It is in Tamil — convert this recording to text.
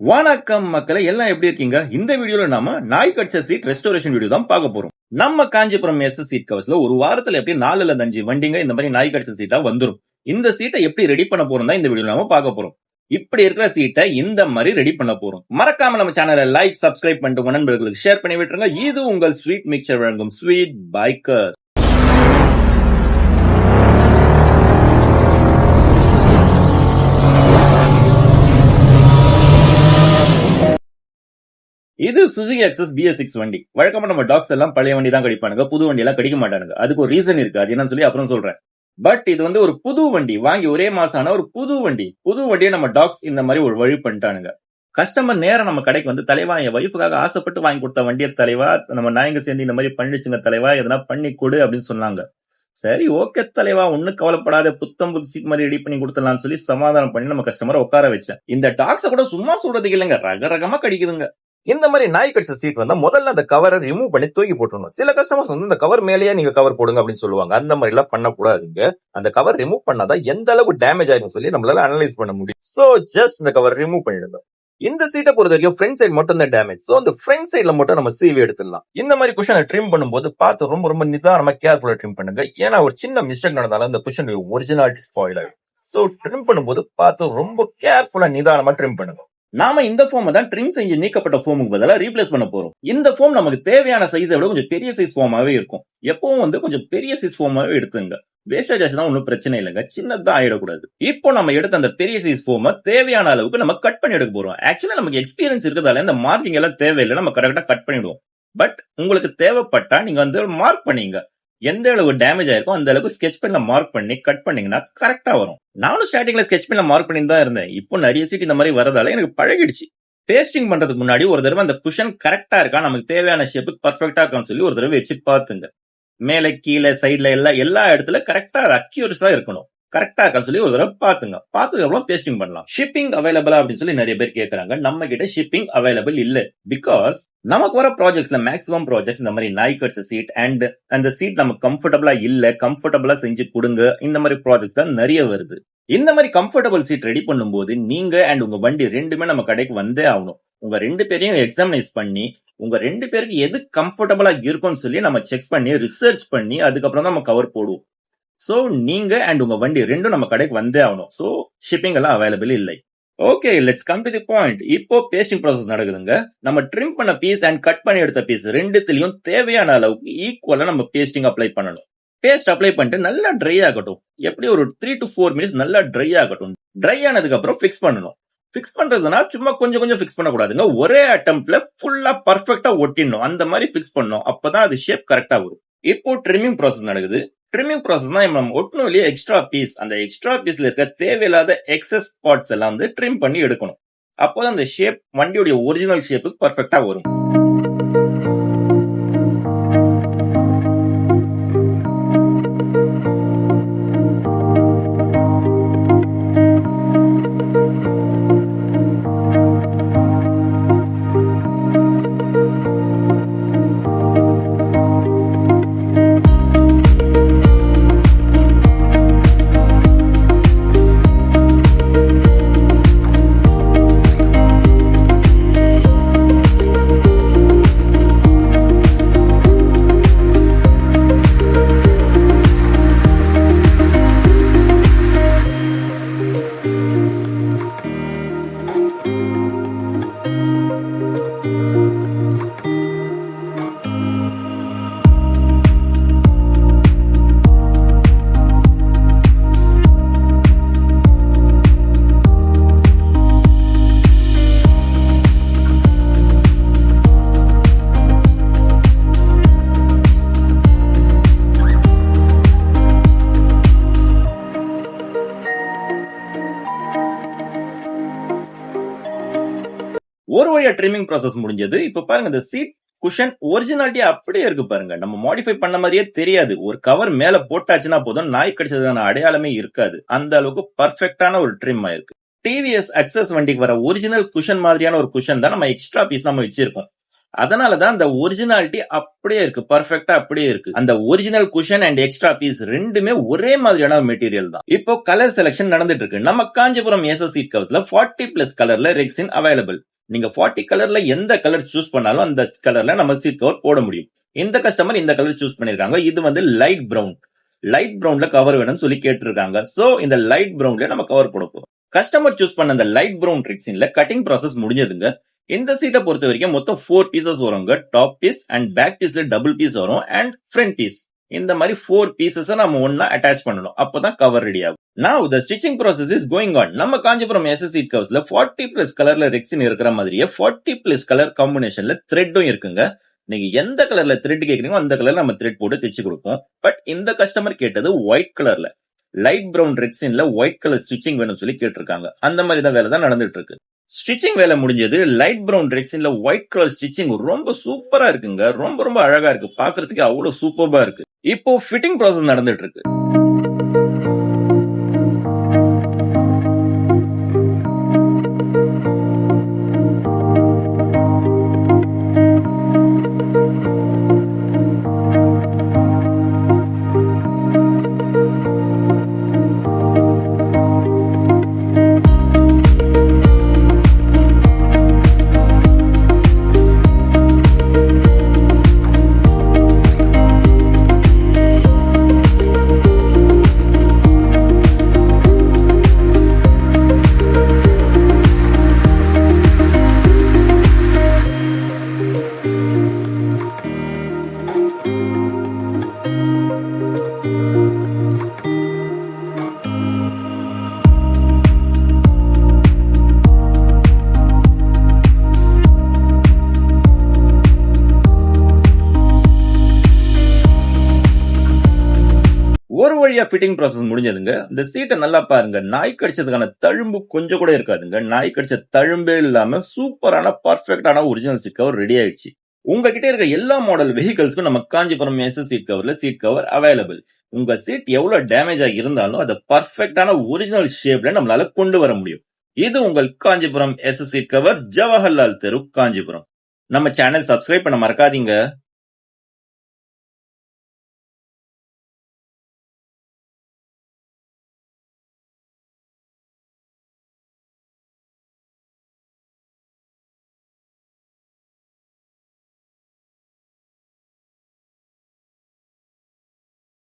வணக்கம் மக்களை, எல்லாம் எப்படி இருக்கீங்க? இந்த வீடியோல நாம நாய் கடிச்ச சீட் ரெஸ்டோரேஷன் வீடியோ தான் பார்க்க போறோம். நம்ம காஞ்சிபுரம் எஸ் சீட் கவர்ஸ்ல ஒரு வாரத்துல எப்படி 4 அல்லது 5 வண்டிங்க இந்த மாதிரி நாய் கடிச்ச சீட்டா வந்துரும். இந்த சீட்டை எப்படி ரெடி பண்ண போறோம் தான் இந்த வீடியோல நாம பார்க்க போறோம். இப்படி இருக்கிற சீட்டை இந்த மாதிரி ரெடி பண்ண போறோம். மறக்காம நம்ம சேனலை லைக், சப்ஸ்கிரைப் பண்ணிட்டு உங்க நண்பர்களுக்கு ஷேர் பண்ணி விட்டுருங்க. இது உங்கள் ஸ்வீட் மிக்சர் வழங்கும் ஸ்வீட் பைக்கர். இது சுசுகி எக்ஸஸ் BS6 வண்டி. வழக்கமா நம்ம டாக்ஸ் எல்லாம் பழைய வண்டி தான் கடிப்பானுங்க, புது வண்டி எல்லாம் கடிக்க மாட்டானுங்க. அதுக்கு ஒரு ரீசன் இருக்கு, அது என்னன்னு சொல்லி அப்புறம் சொல்றேன். பட் இது வந்து ஒரு புது வண்டி, வாங்கி ஒரே மாசம் ஆன ஒரு புது வண்டியை நம்ம டாக்ஸ் இந்த மாதிரி ஒரு வழி பண்ணிட்டானுங்க. கஸ்டமர் நேரம் நம்ம கடைக்கு வந்து, தலைவா என் வைஃபுக்காக ஆசைப்பட்டு வாங்கி கொடுத்த வண்டியை தலைவா, நம்ம நாயங்க சேர்ந்து இந்த மாதிரி பண்ணிச்சுங்க தலைவா, எதனா பண்ணி கொடு அப்படின்னு சொன்னாங்க. சரி ஓகே தலைவா, ஒன்னும் கவலைப்படாத, புத்தம் புது சீட் மாதிரி ரெடி பண்ணி கொடுத்துடலாம்னு சொல்லி சமாதானம் பண்ணி நம்ம கஸ்டமரை உட்கார வச்சேன். இந்த டாக்ஸை கூட சும்மா சொல்றதுக்கு இல்லைங்க, ரகரகமா கடிக்குதுங்க. இந்த மாதிரி நாய் கடிச்ச சீட் வந்தா முதல்ல அந்த கவரை ரிமூவ் பண்ணி தூக்கி போட்டுருணும். சில கஸ்டமர்ஸ் வந்து இந்த கவர் மேலேயே நீங்க கவர் போடுங்க அப்படின்னு சொல்லுவாங்க. அந்த மாதிரி எல்லாம் பண்ணக்கூடாதுங்க. அந்த கவர் ரிமூவ் பண்ணாதான் எந்த அளவுக்கு டேமேஜ் ஆகும் சொல்லி நம்மளால அனலைஸ் பண்ண முடியும். சோ ஜஸ்ட் இந்த கவர் ரிமூவ் பண்ணிடுங்க. இந்த சீட்டை பொறுத்த வரைக்கும் ஃப்ரண்ட் சைடு மட்டும் தான் டேமேஜ். சோ அந்த ஃப்ரண்ட் சைட்ல மட்டும் நம்ம சீவி எடுத்துடலாம். இந்த மாதிரி குஷனை ட்ரிம் பண்ணும்போது பார்த்து ரொம்ப ரொம்ப நிதானமா கேர்ஃபுல்லா ட்ரிம் பண்ணுங்க. ஏன்னா ஒரு சின்ன மிஸ்டேக் நடந்தாலும் இந்த குஷன் ஒரிஜினாலிட்டி ஸ்பாயில் ஆகும். சோ ட்ரிம் பண்ணும்போது பார்த்து ரொம்ப கேர்ஃபுல்லா நிதானமா ட்ரிம் பண்ணுங்க. நாம இந்த ஃபோம் தான் ட்ரிம் செஞ்சு நீக்கப்பட்ட ஃபோமுக்கு பதிலாக ரீப்ளேஸ் பண்ண போறோம். இந்த ஃபோம் நமக்கு தேவையான சைஸை விட கொஞ்சம் பெரிய சைஸ் ஃபோமாவே இருக்கும். எப்பவும் வந்து கொஞ்சம் பெரிய சைஸ் ஃபோமாவே எடுத்துங்க. வேஸ்டேஜ் ஆச்சுதான் ஒன்னும் பிரச்சனை இல்லைங்க, சின்னதான் ஆயிடக்கூடாது. இப்போ நம்ம எடுத்த அந்த பெரிய சைஸ் ஃபோமை தேவையான அளவுக்கு நம்ம கட் பண்ணி எடுக்க போறோம். ஆக்சுவலா நமக்கு எக்ஸ்பீரியன்ஸ் இருக்கிறதால இந்த மார்க்கிங் எல்லாம் தேவையில்லை, நம்ம கரெக்டா கட் பண்ணிடுவோம். பட் உங்களுக்கு தேவைப்பட்டா நீங்க வந்து மார்க் பண்ணீங்க, எந்த அளவு டேமேஜ் ஆயிருக்கும் அந்த அளவுக்கு ஸ்கெட்ச் பென்ல மார்க் பண்ணி கட் பண்ணீங்கன்னா கரெக்டா வரும். நானும் ஸ்டார்டிங்ல ஸ்கெட்ச் பென்ல மார்க் பண்ணி தான் இருந்தேன். இப்போ நிறைய சீட் இந்த மாதிரி வரதால எனக்கு பழகிடுச்சு. பேஸ்டிங் பண்றதுக்கு முன்னாடி ஒரு தடவை அந்த குஷன் கரெக்டா இருக்கா, நமக்கு தேவையான ஷேப்புக்கு பர்ஃபெக்டா இருக்கான்னு சொல்லி ஒரு தடவை வச்சு பாத்துங்க. மேல கீழே சைட்ல எல்லா இடத்துல கரெக்டா அக்யூரஸா இருக்கணும். கரெக்டா இருக்கான்னு சொல்லி ஒரு தடவை பாத்துங்க. பார்த்துக்கு அப்புறம் பேஸ்டிங் பண்ணலாம். ஷிப்பிங் அவைலபிளா அப்படின்னு சொல்லி நிறைய பேர் கேட்கறாங்க. நம்ம கிட்ட ஷிப்பிங் அவைலபிள் இல்ல. பிகாஸ் நமக்கு வர ப்ராஜெக்ட்ஸ்ல மேக்ஸிமம் ப்ராஜெக்ட்ஸ் இந்த மாதிரி நாய் கடிச்ச சீட் அண்ட் அந்த சீட் நமக்கு கம்ஃபர்டபுளா இல்ல, கம்ஃபர்டபுளா செஞ்சு கொடுங்க, இந்த மாதிரி ப்ராஜெக்ட்ஸ் தான் நிறைய வருது. இந்த மாதிரி கம்ஃபர்டபுள் சீட் ரெடி பண்ணும்போது நீங்க அண்ட் உங்க வண்டி ரெண்டுமே நம்ம கடைக்கு வந்தே ஆகணும். உங்க 2 பேரையும் எக்ஸாமினைஸ் பண்ணி, உங்க 2 பேருக்கு எது கம்ஃபர்டபுளா இருக்கும்னு சொல்லி நம்ம செக் பண்ணி ரிசர்ச் பண்ணி அதுக்கப்புறம் தான் நம்ம கவர் போடுவோம். சோ நீங்க அண்ட் உங்க வண்டி ரெண்டும் நம்ம கடைக்கு வந்தே ஆகணும். சோ ஷிப்பிங் எல்லாம் அவைலபிள் இல்லை. Okay, let's come to the point. இப்போ பேஸ்டிங் ப்ராசஸ் நடக்குதுங்க. நம்ம ட்ரிம் பண்ண பீஸ் அண்ட் கட் பண்ணி எடுத்த பீஸ் ரெண்டுத்திலையும் தேவையான அளவுக்கு ஈக்குவலா நம்ம பேஸ்டிங் அப்ளை பண்ணணும். பேஸ்ட் அப்ளை பண்ணிட்டு நல்லா ட்ரை ஆகட்டும். எப்படி ஒரு 3 to 4 மினிட்ஸ் நல்லா ட்ரை ஆகட்டும். ட்ரை ஆனதுக்கு அப்புறம் ஃபிக்ஸ் பண்ணணும். ஃபிக்ஸ் பண்றதுனா சும்மா கொஞ்சம் கொஞ்சம் ஃபிக்ஸ் பண்ணக்கூடாதுங்க. ஒரே அட்டெம்ப்ட்ல ஃபுல்லா பர்ஃபெக்டா ஒட்டிடணும். அந்த மாதிரி ஃபிக்ஸ் பண்ணணும். அப்பதான் அது ஷேப் கரெக்டா வரும். இப்போ ட்ரிம்மிங் ப்ராசஸ் நடக்குது. ட்ரிம்மிங் ப்ராசஸ் தான் நம்ம ஒட்டணும் இல்லையா எக்ஸ்ட்ரா பீஸ், அந்த எக்ஸ்ட்ரா பீஸ்ல இருக்க தேவையில்லாத எக்ஸஸ் பார்ட்ஸ் எல்லாம் வந்து ட்ரிம் பண்ணி எடுக்கணும். அப்போதான் அந்த ஷேப் வண்டியோட ஒரிஜினல் ஷேப்புக்கு பர்ஃபெக்டா வரும். ஒரு வழியா ட்ரிம்மிங் ப்ராசஸ் முடிஞ்சது. இப்ப பாருங்க, இந்த சீட் குஷன் ஒரிஜினாலிட்டி அப்படியே இருக்கு பாருங்க. நம்ம மாடிஃபை பண்ண மாதிரியே தெரியாது. ஒரு கவர் மேல போட்டாச்சுன்னா போதும், நாய் கடிச்சதுக்கான அடையாளமே இருக்காது. அந்த அளவுக்கு பர்ஃபெக்டான ஒரு ட்ரிம் ஆயிருக்கு. டிவிஎஸ் அக்சஸ் வண்டிக்கு வர ஒரிஜினல் குஷன் மாதிரியான ஒரு குஷன் தான் நம்ம எக்ஸ்ட்ரா பீஸ் நம்ம வச்சிருக்கோம். அதனாலதான் அந்த ஒரிஜினாலிட்டி அப்படியே இருக்கு, பர்ஃபெக்டா அப்படியே இருக்கு. அந்த original cushion and extra piece ரெண்டுமே ஒரே மாதிரியான மெட்டீரியல் தான். இப்போ கலர் செலக்ஷன் நடந்துட்டு இருக்கு. நம்ம காஞ்சிபுரம் ஏசஸ் சீட் கவர்ஸ்ல 40+ கலர்ல ரெக்ஸின் அவைலபிள். நீங்க 40 கலர்ல எந்த கலர் சூஸ் பண்ணாலும் அந்த கலர்ல நம்ம சீட் கவர் போட முடியும். இந்த கஸ்டமர் இந்த கலர் சூஸ் பண்ணிருக்காங்க. இது வந்து லைட் பிரவுன்ல கவர் வேணும்னு சொல்லி கேட்டிருக்காங்க. சோ இந்த லைட் பிரவுன்ல நம்ம கவர் போட போறோம். கஸ்டமர் சூஸ் பண்ண அந்த லைட் பிரவுன் ரெக்ஸின்ல கட்டிங் ப்ராசஸ் முடிஞ்சதுங்க. இந்த சீட்டை பொறுத்த வரைக்கும் மொத்தம் 4 பீசஸ் வருங்க. டாப் பீஸ் அண்ட் பேக் பீஸ்ல டபுள் பீஸ் வரும் அண்ட் ஃப்ரண்ட் பீஸ். இந்த மாதிரி 4 பீசஸ் நம்ம ஒன்னா அட்டாச் பண்ணணும். அப்பதான் கவர் ரெடி ஆகும். Now the stitching process is going on. நம்ம காஞ்சிபுரம் ஏசஸ் சீட் கவர்ஸ்ல 40+ கலர்ல ரெக்ஸின் இருக்கிற மாதிரியே 40+ கலர் காம்பினேஷன்ல த்ரெட்டும் இருக்குங்க. நீங்க எந்த கலர்ல த்ரெட் கேக்குறீங்களோ அந்த கலர்ல நம்ம த்ரெட் போட்டு தைச்சு கொடுப்போம். பட் இந்த கஸ்டமர் கேட்டது ஒயிட் கலர்ல, லைட் பிரவுன் ரெக்ஸின்ல ஒயிட் கலர் ஸ்டிச்சிங் வேணும்னு சொல்லி கேட்டிருக்காங்க. அந்த மாதிரி தான் வேலை தான் நடந்துட்டு இருக்கு. ஸ்டிச்சிங் வேலை முடிஞ்சது. லைட் பிரவுன் ரெக்ஸின்ல ஒயிட் கலர் ஸ்டிச்சிங் ரொம்ப சூப்பரா இருக்குங்க. ரொம்ப அழகா இருக்கு. பாக்குறதுக்கு அவ்வளவு சூப்பர்பா இருக்கு. இப்போ ஃபிட்டிங் ப்ராசஸ் நடந்துட்டு இருக்கு. ஒரு வழியா ஃபிட்டிங் ப்ராசஸ் முடிஞ்சதுங்க. இந்த சீட்டை நல்லா பாருங்க. நாய் கடிச்சதுக்கான தழும்பு கொஞ்சம் கூட இருக்காதுங்க. நாய் கடிச்ச தழும்பே இல்லாம சூப்பரான பர்ஃபெக்டான ஒரிஜினல் சீட் கவர் ரெடி ஆயிடுச்சு. உங்ககிட்ட இருக்க எல்லா மாடல் வெஹிக்கல்ஸ்க்கும் நம்ம காஞ்சிபுரம் ஏசஸ் சீட் கவர்ல சீட் கவர் அவைலபிள். உங்க சீட் எவ்வளவு டேமேஜ் ஆகி இருந்தாலும் அதை பர்ஃபெக்டான ஒரிஜினல் ஷேப்ல நம்மளால கொண்டு வர முடியும். இது உங்கள் Kanchipuram aces seat cover, Jawaharlal தெரு, காஞ்சிபுரம். நம்ம சேனல் சப்ஸ்கிரைப் பண்ண மறக்காதீங்க.